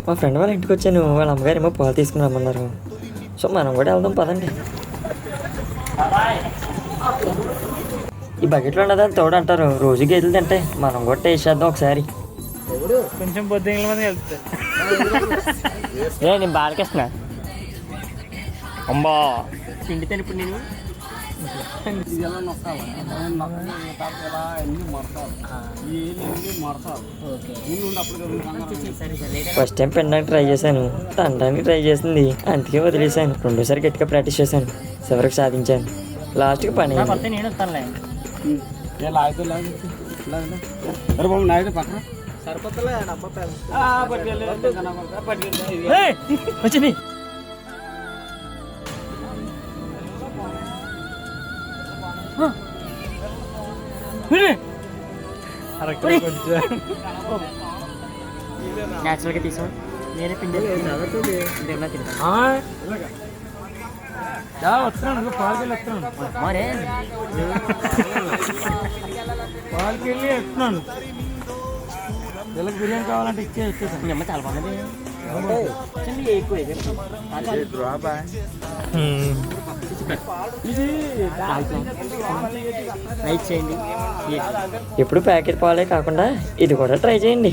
మా ఫ్రెండ్ వాళ్ళ ఇంటికి వచ్చాను. వాళ్ళ అమ్మగారు ఏమో పాలు తీసుకుని రమ్మన్నారు. సో మనం కూడా వెళ్దాం పదండి. ఈ బకెట్లో ఉన్నదని తోడు అంటారు. రోజు గేదెలు తింటే మనం కూడా టేస్ట్ చేద్దాం ఒకసారి. కొంచెం పొద్దున్న మంది వెళ్తాయి. నేను బాలకృష్ణ. అమ్మా పిండి ఇప్పుడు నేను ఫస్ట్ టైం పెనడానికి ట్రై చేశాను. తండానికి ట్రై చేసింది, అందుకే వదిలేశాను. రెండోసారి గట్టిగా ప్రాక్టీస్ చేశాను, చివరికి సాధించాను. లాస్ట్కి పని నేను వస్తానులే. వచ్చింది. న్యాచురల్గా తీసాం. నేనే పిండి వస్తున్నాను, పాలకెళ్ళి వస్తున్నాను. మరే పాలకెళ్ళి వస్తున్నాను. వీళ్ళకి బిర్యానీ కావాలంటే ఇచ్చేసాను. మీ అమ్మ చాలా బాగుంది. ఇది లైక్ చేయండి. ఎప్పుడు ప్యాకెట్ పాలే కాకుండా ఇది కూడా ట్రై చేయండి.